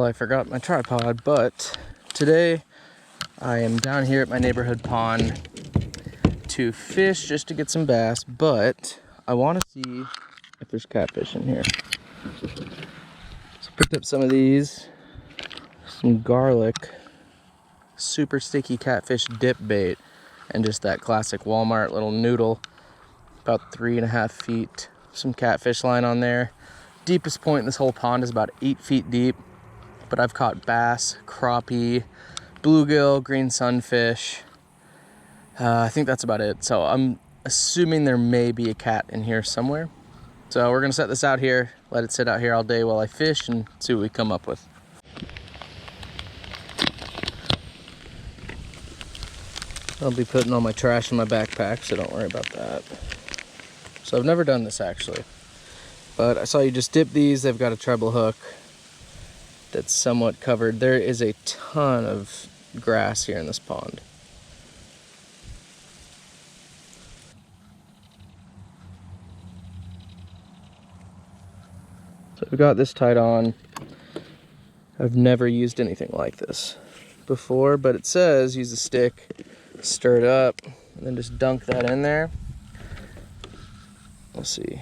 I forgot my tripod, but today I am down here at my neighborhood pond to fish just to get some bass, but I want to see if there's catfish in here. So picked up some of these, some garlic, super sticky catfish dip bait, and just that classic Walmart little noodle, about 3.5 feet, some catfish line on there. Deepest point in this whole pond is about 8 feet deep, but I've caught bass, crappie, bluegill, green sunfish. I think that's about it. So I'm assuming there may be a cat in here somewhere. So we're gonna set this out here, let it sit out here all day while I fish and see what we come up with. I'll be putting all my trash in my backpack, so don't worry about that. So I've never done this actually, but I saw you just dip these. They've got a treble hook that's somewhat covered. There is a ton of grass here in this pond. So we've got this tied on. I've never used anything like this before, but it says use a stick, stir it up, and then just dunk that in there. Let's see.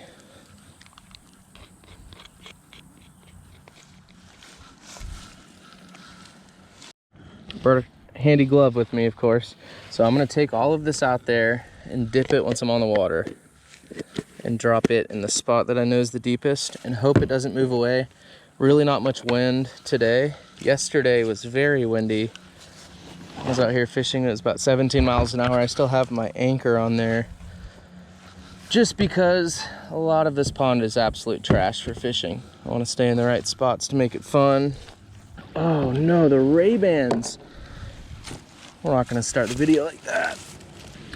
Brought a handy glove with me, of course. So I'm gonna take all of this out there and dip it once I'm on the water and drop it in the spot that I know is the deepest and hope it doesn't move away. Really not much wind today. Yesterday was very windy. I was out here fishing, it was about 17 miles an hour. I still have my anchor on there just because a lot of this pond is absolute trash for fishing. I want to stay in the right spots to make it fun. Oh no, the Ray-Bans. We're not going to start the video like that.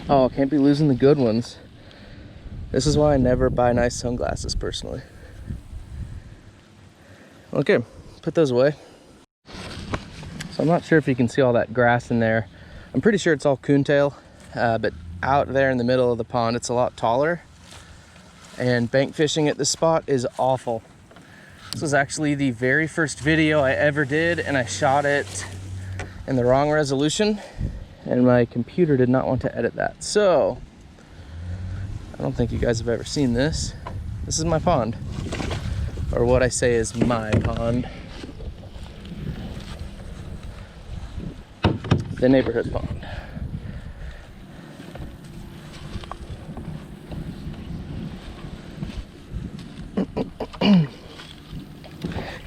Oh, can't be losing the good ones. This is why I never buy nice sunglasses personally. Okay, put those away. So I'm not sure if you can see all that grass in there. I'm pretty sure it's all coontail, but out there in the middle of the pond, it's a lot taller. And bank fishing at this spot is awful. This was actually the very first video I ever did, and I shot it in the wrong resolution, and my computer did not want to edit that. So, I don't think you guys have ever seen this. This is my pond, or what I say is my pond. The neighborhood pond.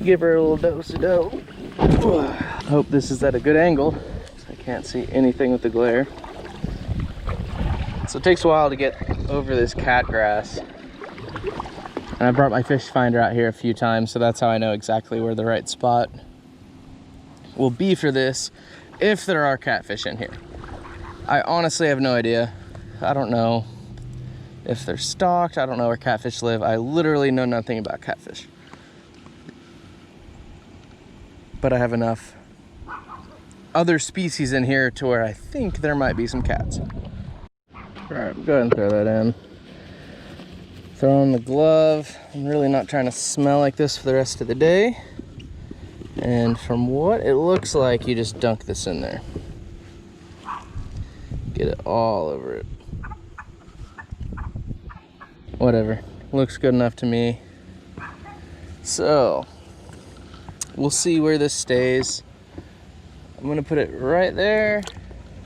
Give her a little dose-a-do. I hope this is at a good angle. I can't see anything with the glare. So it takes a while to get over this cat grass. And I brought my fish finder out here a few times, so that's how I know exactly where the right spot will be for this if there are catfish in here. I honestly have no idea. I don't know if they're stocked. I don't know where catfish live. I literally know nothing about catfish. But I have enough other species in here to where I think there might be some cats. All right, go ahead and throw that in. Throw on the glove. I'm really not trying to smell like this for the rest of the day. And from what it looks like, you just dunk this in there. Get it all over it. Whatever, looks good enough to me. So, we'll see where this stays. I'm gonna put it right there.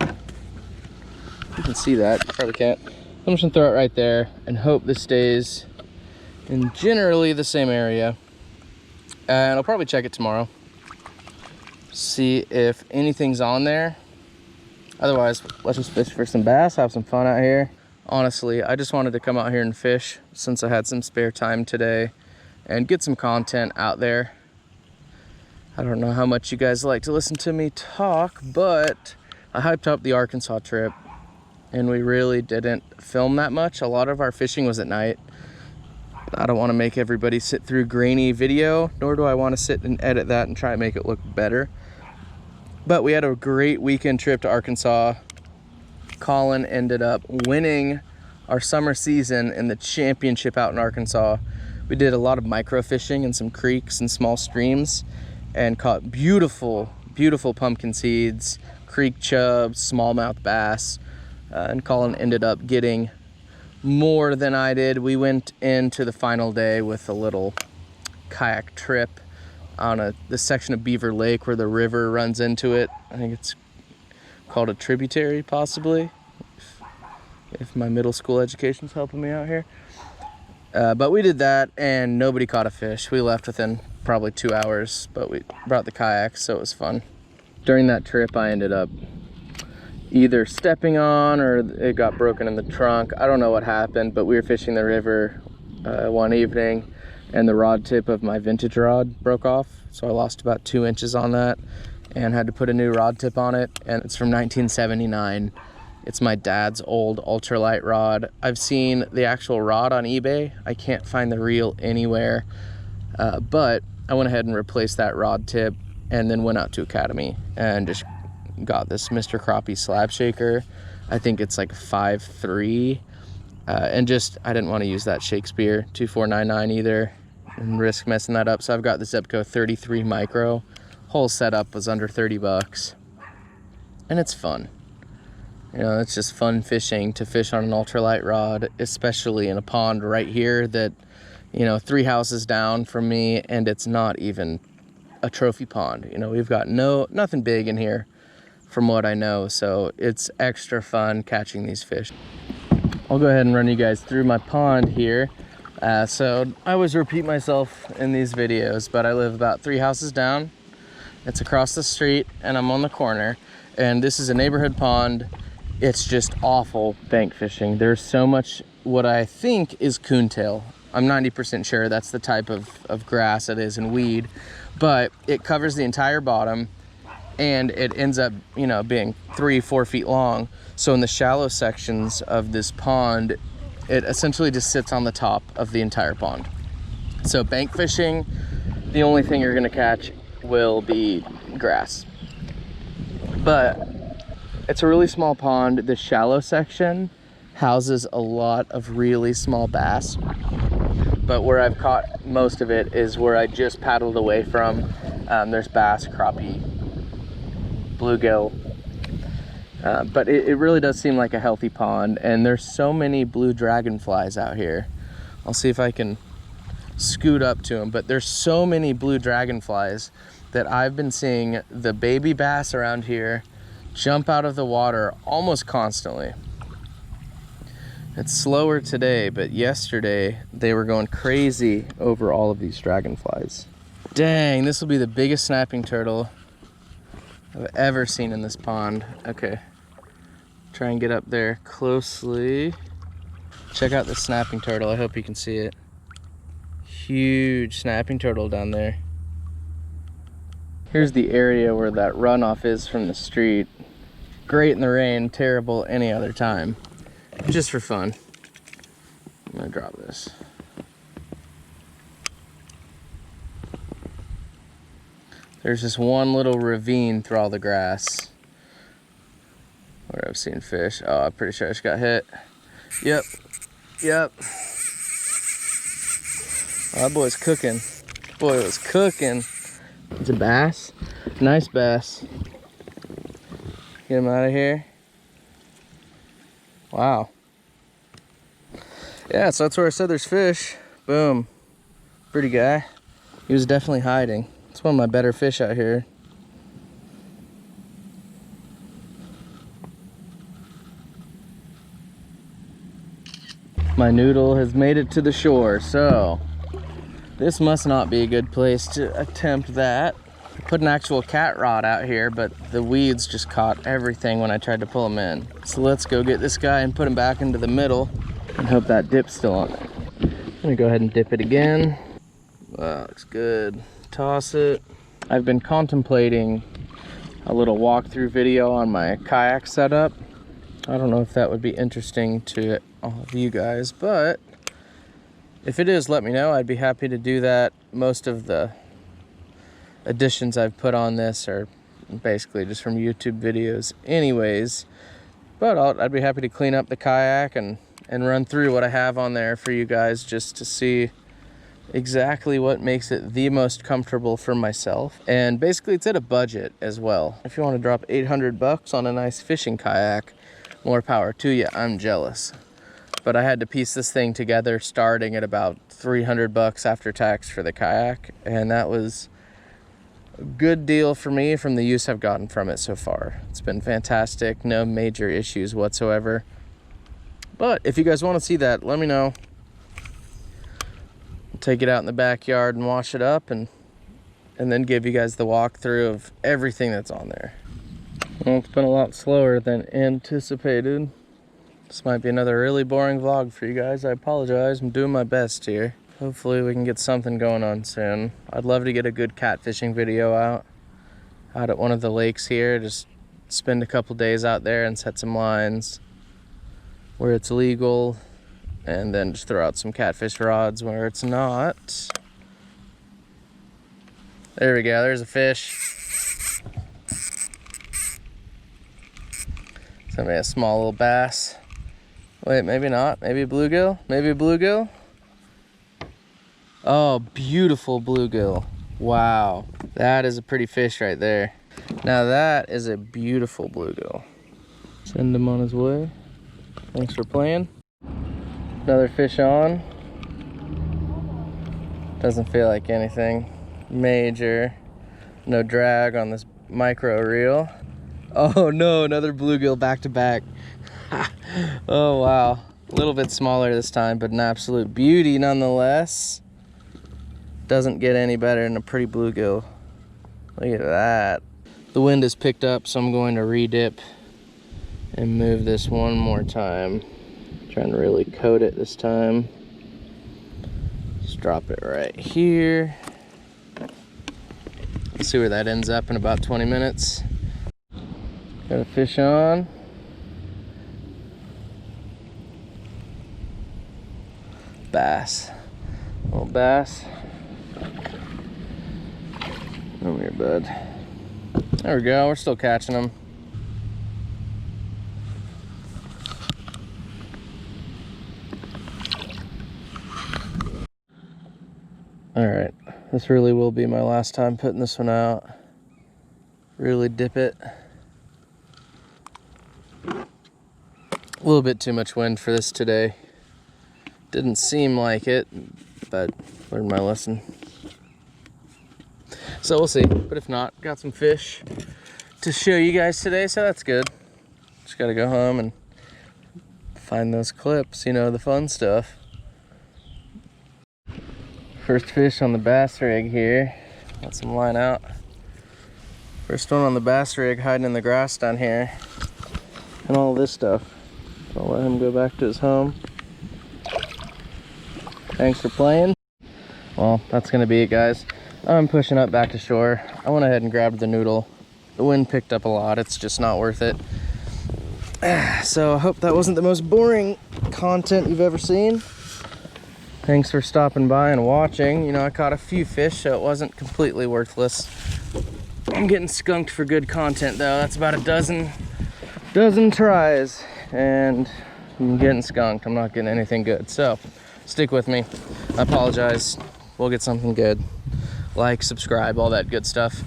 You can see that, you probably can't. I'm just gonna throw it right there and hope this stays in generally the same area. And I'll probably check it tomorrow. See if anything's on there. Otherwise, let's just fish for some bass, have some fun out here. Honestly, I just wanted to come out here and fish since I had some spare time today and get some content out there. I don't know how much you guys like to listen to me talk, but I hyped up the Arkansas trip and we really didn't film that much. A lot of our fishing was at night. I don't want to make everybody sit through grainy video, nor do I want to sit and edit that and try and make it look better. But we had a great weekend trip to Arkansas. Colin ended up winning our summer season in the championship out in Arkansas. We did a lot of micro fishing in some creeks and small streams, and caught beautiful, beautiful pumpkin seeds, creek chubs, smallmouth bass, and Colin ended up getting more than I did. We went into the final day with a little kayak trip on this section of Beaver Lake where the river runs into it. I think it's called a tributary, possibly, if my middle school education's helping me out here. But we did that and nobody caught a fish. We left within probably 2 hours, but we brought the kayak, so it was fun. During that trip, I ended up either stepping on or it got broken in the trunk. I don't know what happened, but we were fishing the river one evening and the rod tip of my vintage rod broke off. So I lost about 2 inches on that and had to put a new rod tip on it. And it's from 1979. It's my dad's old ultralight rod. I've seen the actual rod on eBay. I can't find the reel anywhere, but I went ahead and replaced that rod tip and then went out to Academy and just got this Mr. Crappie slab shaker. I think it's like 5'3", and just I didn't want to use that Shakespeare 2499 either and risk messing that up, so I've got the Zebco 33 micro. Whole setup was under 30 bucks and it's fun. You know, it's just fun fishing, to fish on an ultralight rod, especially in a pond right here that, you know, 3 houses down from me, and it's not even a trophy pond. You know, we've got nothing big in here from what I know, so it's extra fun catching these fish. I'll go ahead and run you guys through my pond here. So I always repeat myself in these videos, but I live about 3 houses down. It's across the street and I'm on the corner, and this is a neighborhood pond. It's just awful bank fishing. There's so much what I think is coontail. I'm 90% sure that's the type of grass it is and weed, but it covers the entire bottom and it ends up, you know, being 3-4 feet long. So in the shallow sections of this pond, it essentially just sits on the top of the entire pond. So bank fishing, the only thing you're gonna catch will be grass. But it's a really small pond. The shallow section houses a lot of really small bass, but where I've caught most of it is where I just paddled away from. There's bass, crappie, bluegill, but it really does seem like a healthy pond, and there's so many blue dragonflies out here. I'll see if I can scoot up to them, but there's so many blue dragonflies that I've been seeing the baby bass around here jump out of the water almost constantly. It's slower today, but yesterday they were going crazy over all of these dragonflies. Dang, this will be the biggest snapping turtle I've ever seen in this pond. Okay, try and get up there closely. Check out the snapping turtle. I hope you can see it. Huge snapping turtle down there. Here's the area where that runoff is from the street. Great in the rain, terrible any other time. Just for fun. I'm gonna drop this. There's just one little ravine through all the grass where I've seen fish. Oh, I'm pretty sure I just got hit. Yep. Oh, that boy's cooking. Boy was cooking. It's a bass. Nice bass. Get him out of here. Wow. Yeah, so that's where I said there's fish. Boom. Pretty guy. He was definitely hiding. It's one of my better fish out here. My noodle has made it to the shore, so this must not be a good place to attempt that. I put an actual cat rod out here, but the weeds just caught everything when I tried to pull them in. So let's go get this guy and put him back into the middle and hope that dip's still on there. I'm gonna go ahead and dip it again. Wow, looks good. Toss it. I've been contemplating a little walkthrough video on my kayak setup. I don't know if that would be interesting to all of you guys, but if it is, let me know. I'd be happy to do that. Most of the additions I've put on this are basically just from YouTube videos anyways, but I'd be happy to clean up the kayak and run through what I have on there for you guys just to see exactly what makes it the most comfortable for myself. And basically it's at a budget as well. If you want to drop 800 bucks on a nice fishing kayak, more power to you. I'm jealous. But I had to piece this thing together starting at about 300 bucks after tax for the kayak, and that was a good deal for me from the use I've gotten from it so far. It's been fantastic, no major issues whatsoever. But if you guys want to see that, let me know. I'll take it out in the backyard and wash it up, and then give you guys the walkthrough of everything that's on there. Well, it's been a lot slower than anticipated. This might be another really boring vlog for you guys. I apologize. I'm doing my best here. Hopefully we can get something going on soon. I'd love to get a good catfishing video out at one of the lakes here. Just spend a couple days out there and set some lines where it's legal, and then just throw out some catfish rods where it's not. There we go, there's a fish. It's gonna be a small little bass. Wait, maybe not, maybe a bluegill? Maybe a bluegill? Oh, beautiful bluegill. Wow, that is a pretty fish right there. Now that is a beautiful bluegill. Send him on his way. Thanks for playing. Another fish on. Doesn't feel like anything major. No drag on this micro reel. Oh no, another bluegill back to back. Oh wow, a little bit smaller this time, but an absolute beauty nonetheless. Doesn't get any better than a pretty bluegill. Look at that. The wind has picked up, so I'm going to re-dip and move this one more time. Trying to really coat it this time. Just drop it right here. Let's see where that ends up in about 20 minutes. Got a fish on. Bass. Little bass. Come here, bud. There we go, we're still catching them. All right, this really will be my last time putting this one out. Really dip it. A little bit too much wind for this today. Didn't seem like it, but learned my lesson. So we'll see, but if not, got some fish to show you guys today, so that's good. Just gotta go home and find those clips, you know, the fun stuff. First fish on the bass rig here. Got some line out. First one on the bass rig hiding in the grass down here. And all this stuff. So I'll let him go back to his home. Thanks for playing. Well, that's gonna be it, guys. I'm pushing up back to shore. I went ahead and grabbed the noodle. The wind picked up a lot. It's just not worth it. So I hope that wasn't the most boring content you've ever seen. Thanks for stopping by and watching. You know, I caught a few fish, so it wasn't completely worthless. I'm getting skunked for good content though. That's about a dozen tries, and I'm getting skunked. I'm not getting anything good. So stick with me. I apologize. We'll get something good. Like, subscribe, all that good stuff.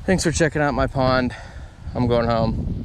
Thanks for checking out my pond. I'm going home.